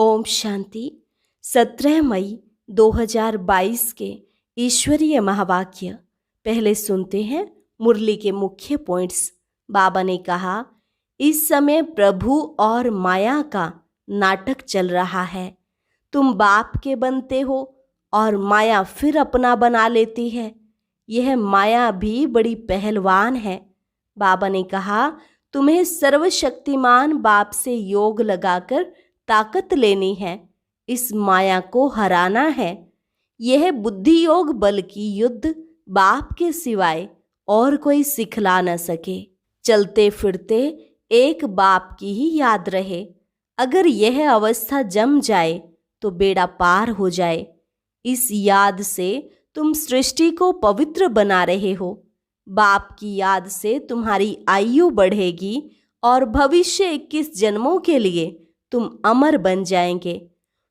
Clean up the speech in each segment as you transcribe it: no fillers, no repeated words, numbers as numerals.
ओम शांति। 17 मई 2022 के ईश्वरीय महावाक्य पहले सुनते हैं। मुरली के मुख्य पॉइंट्स। बाबा ने कहा, इस समय प्रभु और माया का नाटक चल रहा है। तुम बाप के बनते हो और माया फिर अपना बना लेती है। यह माया भी बड़ी पहलवान है। बाबा ने कहा, तुम्हें सर्वशक्तिमान बाप से योग लगाकर ताकत लेनी है, इस माया को हराना है। यह बुद्धि योग बल की युद्ध बाप के सिवाय और कोई सिखला न सके। चलते फिरते एक बाप की ही याद रहे। अगर यह अवस्था जम जाए तो बेड़ा पार हो जाए। इस याद से तुम सृष्टि को पवित्र बना रहे हो। बाप की याद से तुम्हारी आयु बढ़ेगी और भविष्य 21 जन्मों के लिए तुम अमर बन जाएंगे।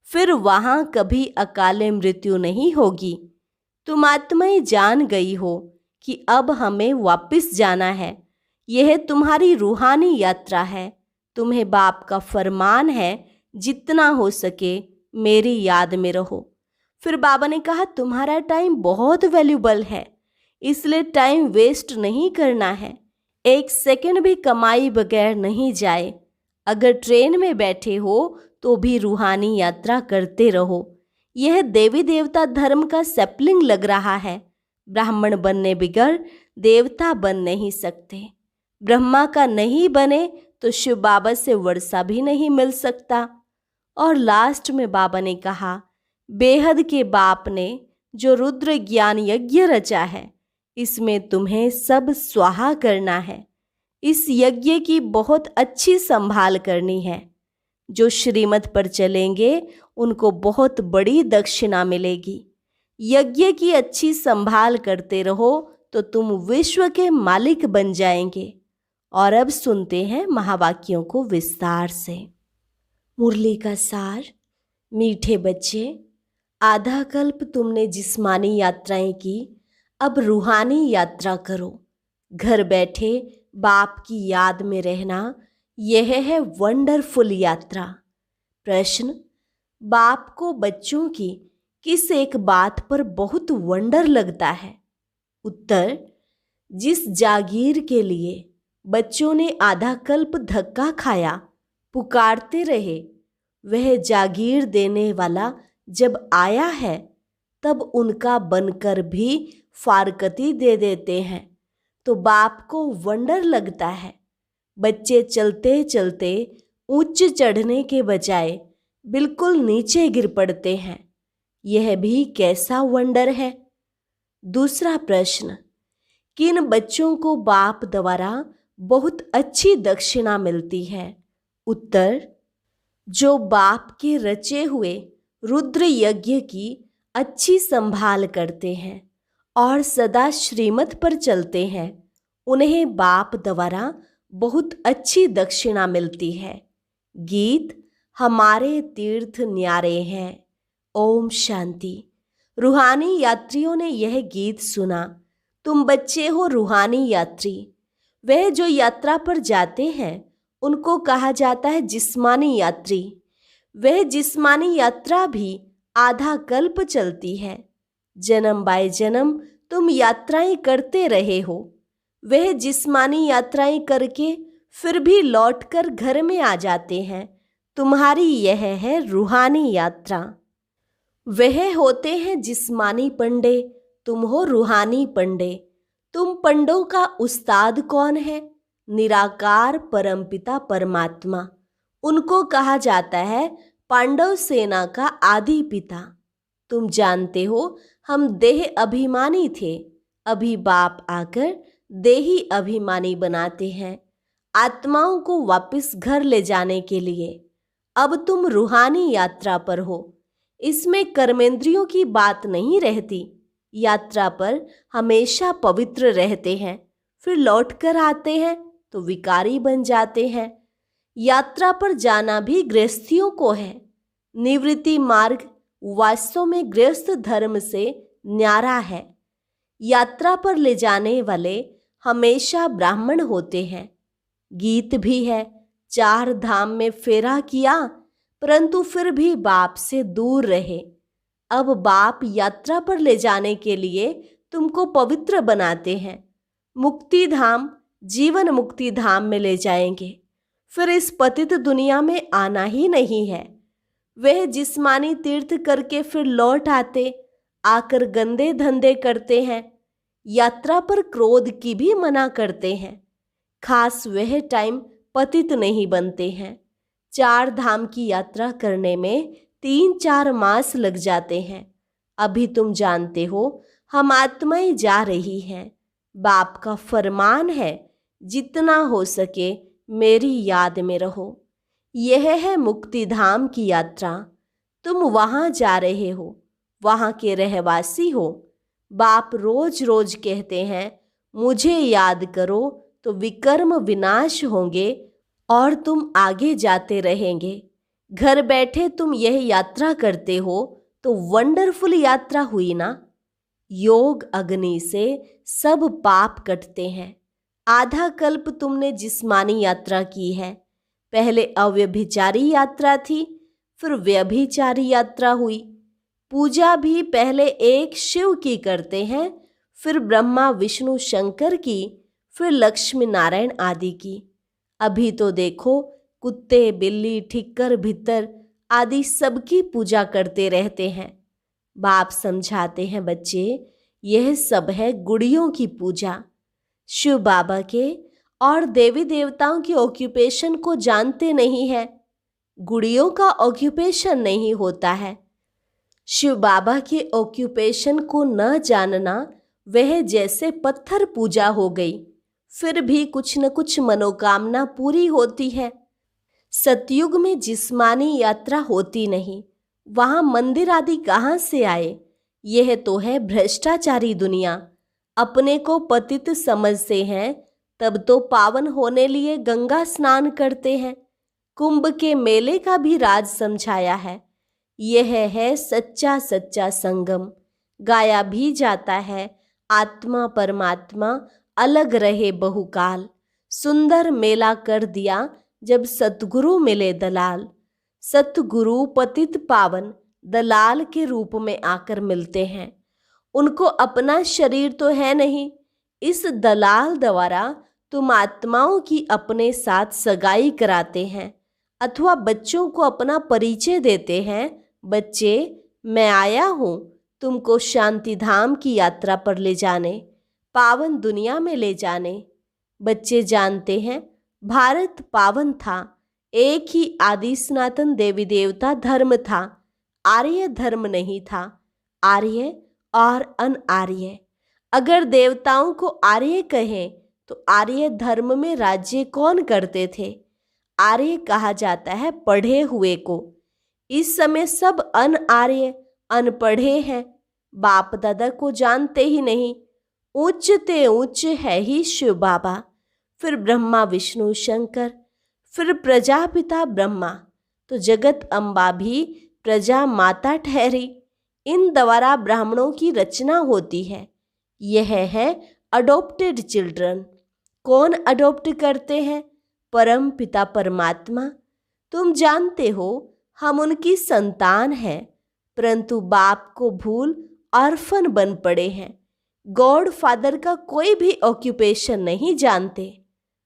फिर वहां कभी अकाले मृत्यु नहीं होगी। तुम आत्माएं जान गई हो कि अब हमें वापस जाना है। यह तुम्हारी रूहानी यात्रा है। तुम्हें बाप का फरमान है, जितना हो सके मेरी याद में रहो। फिर बाबा ने कहा, तुम्हारा टाइम बहुत वैल्यूबल है, इसलिए टाइम वेस्ट नहीं करना है। 1 सेकंड भी कमाई बगैर नहीं जाए। अगर ट्रेन में बैठे हो तो भी रूहानी यात्रा करते रहो। यह देवी देवता धर्म का सैपलिंग लग रहा है। ब्राह्मण बनने बगैर देवता बन नहीं सकते। ब्रह्मा का नहीं बने तो शिव बाबा से वर्षा भी नहीं मिल सकता। और लास्ट में बाबा ने कहा, बेहद के बाप ने जो रुद्र ज्ञान यज्ञ रचा है, इसमें तुम्हें सब स्वाहा करना है। इस यज्ञ की बहुत अच्छी संभाल करनी है। जो श्रीमत पर चलेंगे उनको बहुत बड़ी दक्षिणा मिलेगी। यज्ञ की अच्छी संभाल करते रहो तो तुम विश्व के मालिक बन जाएंगे। और अब सुनते हैं महावाक्यों को विस्तार से। मुरली का सार। मीठे बच्चे, आधा कल्प तुमने जिस्मानी यात्राएं की, अब रूहानी यात्रा करो। घर बैठे बाप की याद में रहना, यह है वंडरफुल यात्रा। प्रश्न, बाप को बच्चों की किस एक बात पर बहुत वंडर लगता है? उत्तर, जिस जागीर के लिए बच्चों ने आधा कल्प धक्का खाया, पुकारते रहे, वह जागीर देने वाला जब आया है तब उनका बनकर भी फारकती दे देते हैं तो बाप को वंडर लगता है। बच्चे चलते चलते ऊंच चढ़ने के बजाय बिल्कुल नीचे गिर पड़ते हैं। यह भी कैसा वंडर है। दूसरा प्रश्न, किन बच्चों को बाप द्वारा बहुत अच्छी दक्षिणा मिलती है? उत्तर, जो बाप के रचे हुए रुद्र यज्ञ की अच्छी संभाल करते हैं और सदा श्रीमत पर चलते हैं, उन्हें बाप द्वारा बहुत अच्छी दक्षिणा मिलती है। गीत, हमारे तीर्थ न्यारे हैं। ओम शांति। रूहानी यात्रियों ने यह गीत सुना। तुम बच्चे हो रूहानी यात्री। वह जो यात्रा पर जाते हैं उनको कहा जाता है जिस्मानी यात्री। वह जिस्मानी यात्रा भी आधा कल्प चलती है। जन्म बाय जन्म तुम यात्राएं करते रहे हो। वह जिस्मानी यात्राएं करके फिर भी लौटकर घर में आ जाते हैं। तुम्हारी यह है रूहानी यात्रा। वह होते हैं जिस्मानी पंडे, तुम हो रूहानी पंडे। तुम पंडों का उस्ताद कौन है? निराकार परमपिता परमात्मा। उनको कहा जाता है पांडव सेना का आदि पिता। तुम जानते हो हम देह अभिमानी थे, अभी बाप आकर देही अभिमानी बनाते हैं, आत्माओं को वापस घर ले जाने के लिए। अब तुम रूहानी यात्रा पर हो। इसमें कर्मेंद्रियों की बात नहीं रहती। यात्रा पर हमेशा पवित्र रहते हैं, फिर लौट कर आते हैं तो विकारी बन जाते हैं। यात्रा पर जाना भी गृहस्थियों को है। निवृत्ति मार्ग वास्तव में गृहस्थ धर्म से न्यारा है। यात्रा पर ले जाने वाले हमेशा ब्राह्मण होते हैं। गीत भी है, 4 धाम में फेरा किया, परंतु फिर भी बाप से दूर रहे। अब बाप यात्रा पर ले जाने के लिए तुमको पवित्र बनाते हैं। मुक्ति धाम, जीवन मुक्ति धाम में ले जाएंगे। फिर इस पतित दुनिया में आना ही नहीं है। वह जिस्मानी तीर्थ करके फिर लौट आते, आकर गंदे धंधे करते हैं। यात्रा पर क्रोध की भी मना करते हैं। खास वह टाइम पतित नहीं बनते हैं। 4 धाम की यात्रा करने में 3-4 मास लग जाते हैं। अभी तुम जानते हो हम आत्माएं जा रही हैं। बाप का फरमान है, जितना हो सके मेरी याद में रहो। यह है मुक्ति धाम की यात्रा। तुम वहाँ जा रहे हो, वहाँ के रहवासी हो। बाप रोज रोज कहते हैं, मुझे याद करो तो विकर्म विनाश होंगे और तुम आगे जाते रहेंगे। घर बैठे तुम यह यात्रा करते हो तो वंडरफुल यात्रा हुई ना। योग अग्नि से सब पाप कटते हैं। आधा कल्प तुमने जिस्मानी यात्रा की है। पहले अव्यभिचारी यात्रा थी, फिर व्यभिचारी यात्रा हुई। पूजा भी पहले एक शिव की करते हैं, फिर ब्रह्मा विष्णु शंकर की, फिर लक्ष्मी नारायण आदि की। अभी तो देखो कुत्ते बिल्ली ठिक्कर भित्तर आदि सबकी पूजा करते रहते हैं। बाप समझाते हैं, बच्चे यह सब है गुड़ियों की पूजा। शिव बाबा के और देवी देवताओं की ऑक्यूपेशन को जानते नहीं है। गुड़ियों का ऑक्यूपेशन नहीं होता है। शिव बाबा के ऑक्यूपेशन को न जानना वह जैसे पत्थर पूजा हो गई। फिर भी कुछ न कुछ मनोकामना पूरी होती है। सतयुग में जिस्मानी यात्रा होती नहीं, वहाँ मंदिर आदि कहाँ से आए। यह तो है भ्रष्टाचारी दुनिया। अपने को पतित समझते हैं, तब तो पावन होने लिए गंगा स्नान करते हैं। कुंभ के मेले का भी राज समझाया है। यह है सच्चा सच्चा संगम। गाया भी जाता है, आत्मा परमात्मा अलग रहे बहुकाल। सुंदर मेला कर दिया जब सतगुरु मिले दलाल। सतगुरु पतित पावन दलाल के रूप में आकर मिलते हैं। उनको अपना शरीर तो है नहीं। इस दलाल द्वारा तुम आत्माओं की अपने साथ सगाई कराते हैं, अथवा बच्चों को अपना परिचय देते हैं। बच्चे, मैं आया हूँ तुमको शांति धाम की यात्रा पर ले जाने, पावन दुनिया में ले जाने। बच्चे जानते हैं भारत पावन था। एक ही आदि सनातन देवी देवता धर्म था, आर्य धर्म नहीं था। आर्य और अनआर्य। अगर देवताओं को आर्य कहें तो आर्य धर्म में राज्य कौन करते थे? आर्य कहा जाता है पढ़े हुए को। इस समय सब अनआर्य अनपढ़े हैं, बाप दादा को जानते ही नहीं। उच्च ते उच्च है ही शिव बाबा, फिर ब्रह्मा विष्णु शंकर, फिर प्रजापिता ब्रह्मा, तो जगत अम्बा भी प्रजा माता ठहरी। इन द्वारा ब्राह्मणों की रचना होती है। यह है अडॉप्टेड चिल्ड्रन। कौन अडॉप्ट करते हैं? परम पिता परमात्मा। तुम जानते हो हम उनकी संतान हैं, परंतु बाप को भूल ऑर्फन बन पड़े हैं। गॉड फादर का कोई भी ऑक्यूपेशन नहीं जानते।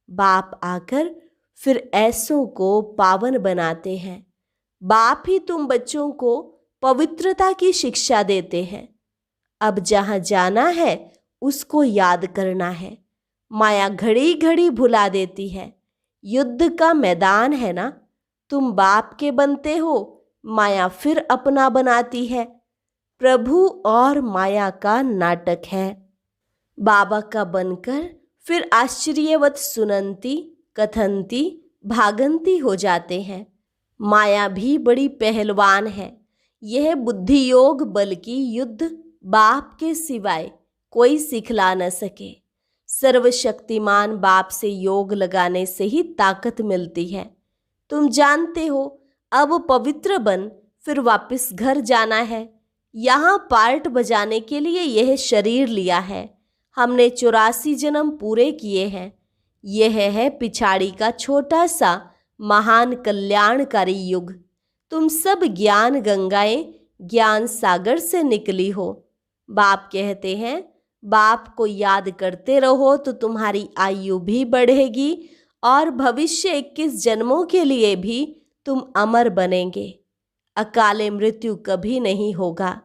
बाप आकर फिर ऐसों को पावन बनाते हैं। बाप ही तुम बच्चों को पवित्रता की शिक्षा देते हैं। अब जहाँ जाना है उसको याद करना है। माया घड़ी घड़ी भुला देती है। युद्ध का मैदान है ना, तुम बाप के बनते हो, माया फिर अपना बनाती है। प्रभु और माया का नाटक है। बाबा का बनकर फिर आश्चर्यवत सुनंती कथंती भागंती हो जाते हैं। माया भी बड़ी पहलवान है। यह बुद्धि योग बल की युद्ध बाप के सिवाय कोई सिखला न सके। सर्वशक्तिमान बाप से योग लगाने से ही ताकत मिलती है। तुम जानते हो अब पवित्र बन फिर वापस घर जाना है। यहाँ पार्ट बजाने के लिए यह शरीर लिया है। हमने 84 जन्म पूरे किए हैं। यह है पिछाड़ी का छोटा सा महान कल्याणकारी युग। तुम सब ज्ञान गंगाएं ज्ञान सागर से निकली हो। बाप कहते हैं बाप को याद करते रहो तो तुम्हारी आयु भी बढ़ेगी और भविष्य 21 जन्मों के लिए भी तुम अमर बनेंगे। अकाले मृत्यु कभी नहीं होगा।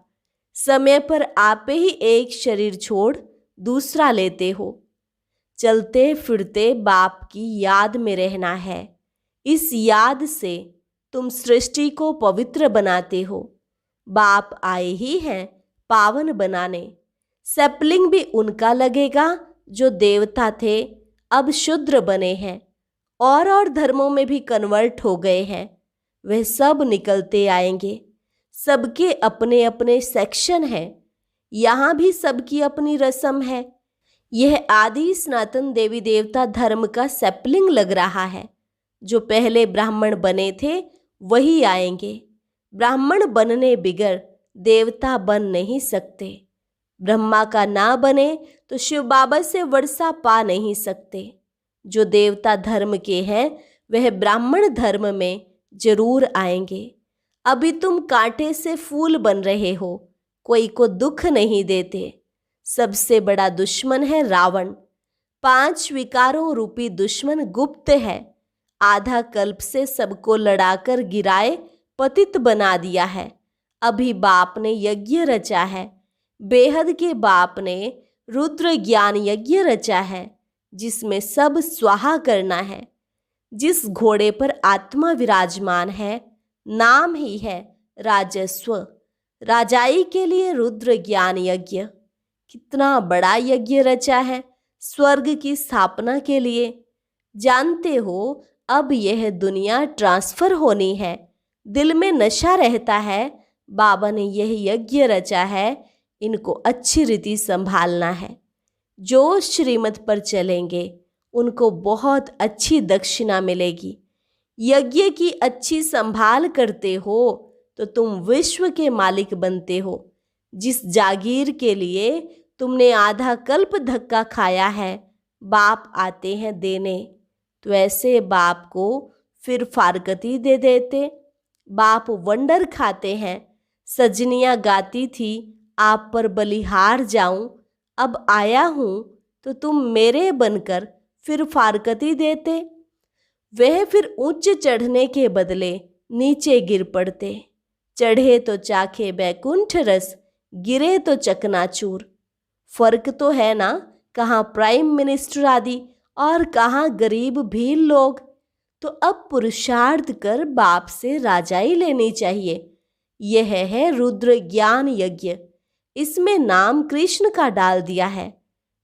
समय पर आप ही एक शरीर छोड़ दूसरा लेते हो। चलते फिरते बाप की याद में रहना है। इस याद से तुम सृष्टि को पवित्र बनाते हो। बाप आए ही हैं पावन बनाने। सैपलिंग भी उनका लगेगा जो देवता थे, अब शूद्र बने हैं और धर्मों में भी कन्वर्ट हो गए हैं। वह सब निकलते आएंगे। सबके अपने अपने सेक्शन हैं। यहाँ भी सबकी अपनी रस्म है। यह आदि सनातन देवी देवता धर्म का सैपलिंग लग रहा है। जो पहले ब्राह्मण बने थे वही आएंगे। ब्राह्मण बनने बिगर देवता बन नहीं सकते। ब्रह्मा का ना बने तो शिव बाबा से वर्षा पा नहीं सकते। जो देवता धर्म के हैं वह ब्राह्मण धर्म में जरूर आएंगे। अभी तुम कांटे से फूल बन रहे हो, कोई को दुख नहीं देते। सबसे बड़ा दुश्मन है रावण। 5 विकारों रूपी दुश्मन गुप्त है। आधा कल्प से सबको लड़ाकर गिराए पतित बना दिया है। अभी बाप ने यज्ञ रचा है। बेहद के बाप ने रुद्र ज्ञान यज्ञ रचा है, जिसमें सब स्वाहा करना है। जिस घोड़े पर आत्मा विराजमान है नाम ही है राजस्व। राजाई के लिए रुद्र ज्ञान यज्ञ। कितना बड़ा यज्ञ रचा है स्वर्ग की स्थापना के लिए। जानते हो अब यह दुनिया ट्रांसफर होनी है। दिल में नशा रहता है। बाबा ने यह यज्ञ रचा है, इनको अच्छी रीति संभालना है। जो श्रीमत पर चलेंगे उनको बहुत अच्छी दक्षिणा मिलेगी। यज्ञ की अच्छी संभाल करते हो तो तुम विश्व के मालिक बनते हो। जिस जागीर के लिए तुमने आधा कल्प धक्का खाया है, बाप आते हैं देने, तो ऐसे बाप को फिर फारकती दे देते। बाप वंडर खाते हैं। सजनियाँ गाती थी आप पर बलिहार जाऊं, अब आया हूं तो तुम मेरे बनकर फिर फारकती देते। वह फिर उच्च चढ़ने के बदले नीचे गिर पड़ते। चढ़े तो चाखे बैकुंठ रस, गिरे तो चकनाचूर। फर्क तो है ना, कहाँ प्राइम मिनिस्टर आदि और कहाँ गरीब भील लोग। तो अब पुरुषार्थ कर बाप से राजाई लेनी चाहिए। यह है रुद्र ज्ञान यज्ञ। इसमें नाम कृष्ण का डाल दिया है।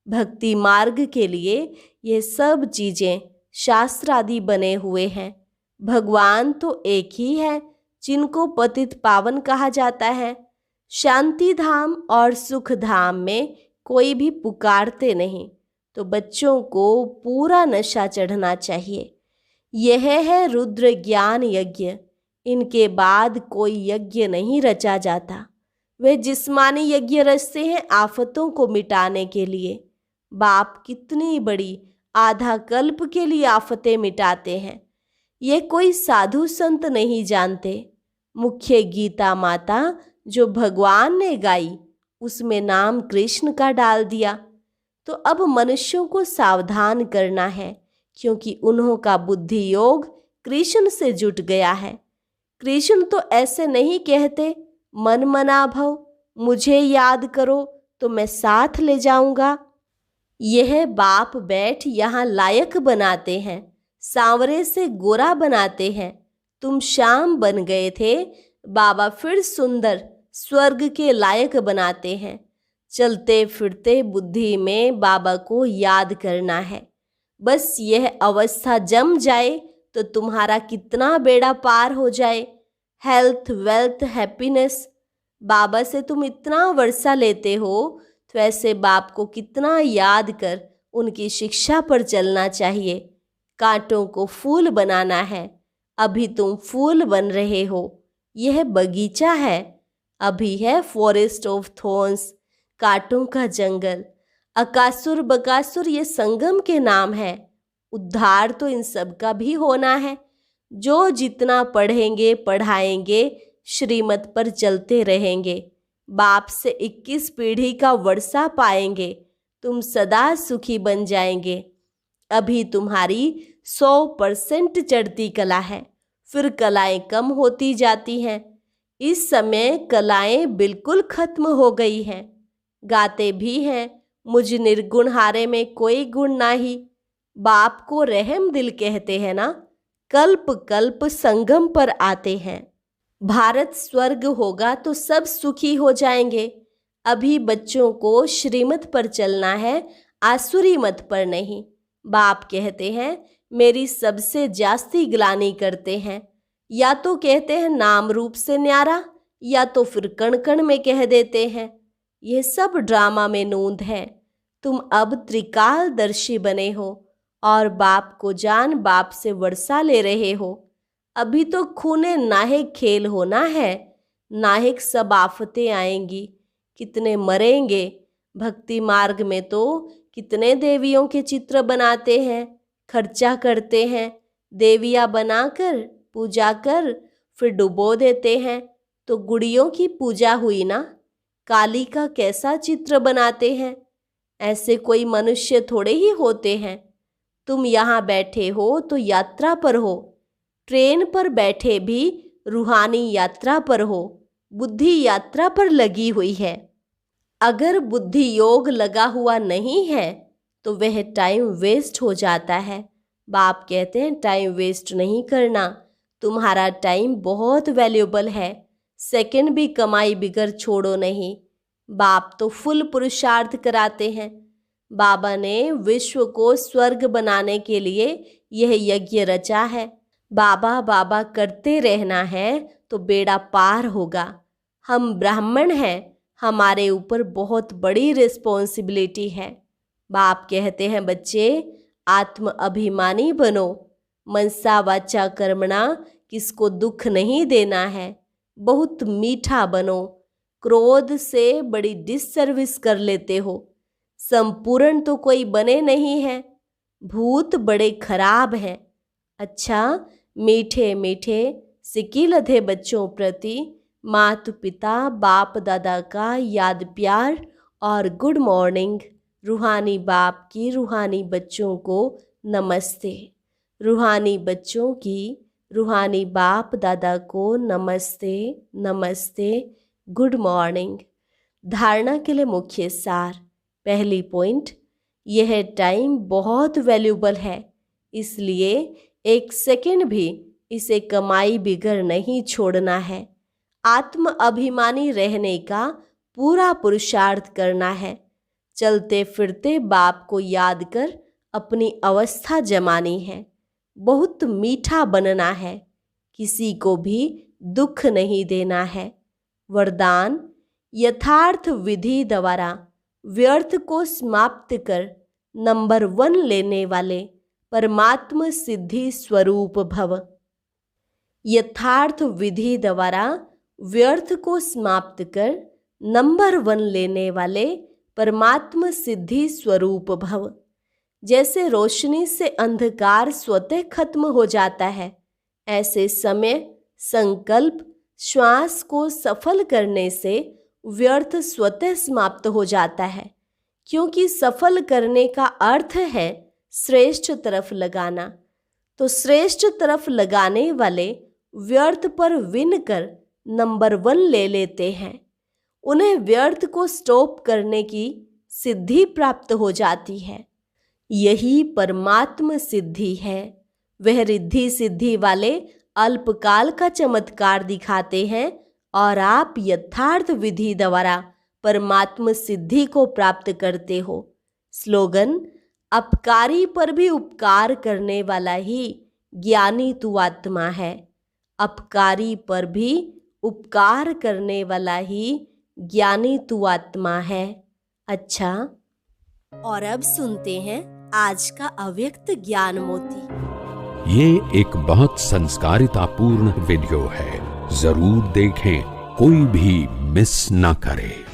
भक्ति मार्ग के लिए ये सब चीजें शास्त्र आदि बने हुए हैं। भगवान तो एक ही है जिनको पतित पावन कहा जाता है। शांति धाम और सुख धाम में कोई भी पुकारते नहीं, तो बच्चों को पूरा नशा चढ़ना चाहिए। यह है रुद्र ज्ञान यज्ञ। इनके बाद कोई यज्ञ नहीं रचा जाता। वे जिस्मानी यज्ञ रचते हैं आफतों को मिटाने के लिए। बाप कितनी बड़ी आधा कल्प के लिए आफतें मिटाते हैं, ये कोई साधु संत नहीं जानते। मुख्य गीता माता जो भगवान ने गाई, उसमें नाम कृष्ण का डाल दिया। तो अब मनुष्यों को सावधान करना है, क्योंकि उन्हों का बुद्धि योग कृष्ण से जुट गया है। कृष्ण तो ऐसे नहीं कहते मन मना भव, मुझे याद करो तो मैं साथ ले जाऊंगा। यह बाप बैठ यहाँ लायक बनाते हैं, सांवरे से गोरा बनाते हैं। तुम श्याम बन गए थे, बाबा फिर सुंदर स्वर्ग के लायक बनाते हैं। चलते फिरते बुद्धि में बाबा को याद करना है। बस यह अवस्था जम जाए तो तुम्हारा कितना बेड़ा पार हो जाए। Health, wealth, happiness. बाबा से तुम इतना वर्षा लेते हो, तो ऐसे बाप को कितना याद कर उनकी शिक्षा पर चलना चाहिए। कांटों को फूल बनाना है। अभी तुम फूल बन रहे हो। यह बगीचा है, अभी है फॉरेस्ट ऑफ थॉर्न्स, कांटों का जंगल। अकासुर बकासुर ये संगम के नाम है। उद्धार तो इन सब का भी होना है। जो जितना पढ़ेंगे पढ़ाएंगे श्रीमत पर चलते रहेंगे, बाप से 21 पीढ़ी का वर्षा पाएंगे, तुम सदा सुखी बन जाएंगे। अभी तुम्हारी 100% चढ़ती कला है, फिर कलाएं कम होती जाती हैं। इस समय कलाएं बिल्कुल खत्म हो गई हैं। गाते भी हैं, मुझ निर्गुण हारे में कोई गुण नाही। बाप को रहम दिल कहते हैं ना, कल्प कल्प संगम पर आते हैं। भारत स्वर्ग होगा तो सब सुखी हो जाएंगे। अभी बच्चों को श्रीमत पर चलना है, आसुरी मत पर नहीं। बाप कहते हैं मेरी सबसे जास्ती ग्लानि करते हैं। या तो कहते हैं नाम रूप से न्यारा, या तो फिर कण कण में कह देते हैं। यह सब ड्रामा में नूंद है। तुम अब त्रिकालदर्शी बने हो और बाप को जान बाप से वर्षा ले रहे हो। अभी तो खूने नाहिक खेल होना है, नाहिक सब आफतें आएंगी। कितने मरेंगे। भक्ति मार्ग में तो कितने देवियों के चित्र बनाते हैं, खर्चा करते हैं। देवियाँ बनाकर पूजा कर फिर डुबो देते हैं, तो गुड़ियों की पूजा हुई ना। काली का कैसा चित्र बनाते हैं। ऐसे कोई मनुष्य थोड़े ही होते हैं। तुम यहाँ बैठे हो तो यात्रा पर हो, ट्रेन पर बैठे भी रूहानी यात्रा पर हो, बुद्धि यात्रा पर लगी हुई है। अगर बुद्धि योग लगा हुआ नहीं है तो वह टाइम वेस्ट हो जाता है। बाप कहते हैं टाइम वेस्ट नहीं करना, तुम्हारा टाइम बहुत वैल्यूबल है। सेकंड भी कमाई बिगर छोड़ो नहीं। बाप तो फुल पुरुषार्थ कराते हैं। बाबा ने विश्व को स्वर्ग बनाने के लिए यह यज्ञ रचा है। बाबा बाबा करते रहना है तो बेड़ा पार होगा। हम ब्राह्मण हैं, हमारे ऊपर बहुत बड़ी रिस्पॉन्सिबिलिटी है। बाप कहते हैं बच्चे आत्म अभिमानी बनो, मनसा वाचा कर्मणा, किसको दुख नहीं देना है। बहुत मीठा बनो, क्रोध से बड़ी डिससर्विस कर लेते हो। संपूर्ण तो कोई बने नहीं है, भूत बड़े खराब हैं। अच्छा मीठे मीठे सिकिलधे बच्चों प्रति माता पिता बाप दादा का याद प्यार और गुड मॉर्निंग। रूहानी बाप की रूहानी बच्चों को नमस्ते। रूहानी बच्चों की रूहानी बाप दादा को नमस्ते नमस्ते, गुड मॉर्निंग। धारणा के लिए मुख्य सार। पहली पॉइंट, यह टाइम बहुत वैल्यूबल है, इसलिए 1 सेकेंड भी इसे कमाई बिगर नहीं छोड़ना है। आत्म अभिमानी रहने का पूरा पुरुषार्थ करना है। चलते फिरते बाप को याद कर अपनी अवस्था जमानी है। बहुत मीठा बनना है, किसी को भी दुख नहीं देना है। वरदान, यथार्थ विधि द्वारा व्यर्थ को समाप्त कर नंबर 1 लेने वाले परमात्म सिद्धि स्वरूप भव। यथार्थ विधि द्वारा व्यर्थ को समाप्त कर नंबर 1 लेने वाले परमात्म सिद्धि स्वरूप भव। जैसे रोशनी से अंधकार स्वतः खत्म हो जाता है, ऐसे समय संकल्प श्वास को सफल करने से व्यर्थ स्वतः समाप्त हो जाता है। क्योंकि सफल करने का अर्थ है श्रेष्ठ तरफ लगाना। तो श्रेष्ठ तरफ लगाने वाले व्यर्थ पर विन कर नंबर 1 ले लेते हैं। उन्हें व्यर्थ को स्टॉप करने की सिद्धि प्राप्त हो जाती है। यही परमात्म सिद्धि है। वह रिद्धि सिद्धि वाले अल्पकाल का चमत्कार दिखाते हैं और आप यथार्थ विधि द्वारा परमात्म सिद्धि को प्राप्त करते हो। स्लोगन, अपकारी पर भी उपकार करने वाला ही ज्ञानी तू आत्मा है। अपकारी पर भी उपकार करने वाला ही ज्ञानी तू आत्मा है। अच्छा, और अब सुनते हैं आज का अव्यक्त ज्ञान मोती। ये एक बहुत संस्कारितापूर्ण वीडियो है, जरूर देखें, कोई भी मिस ना करे।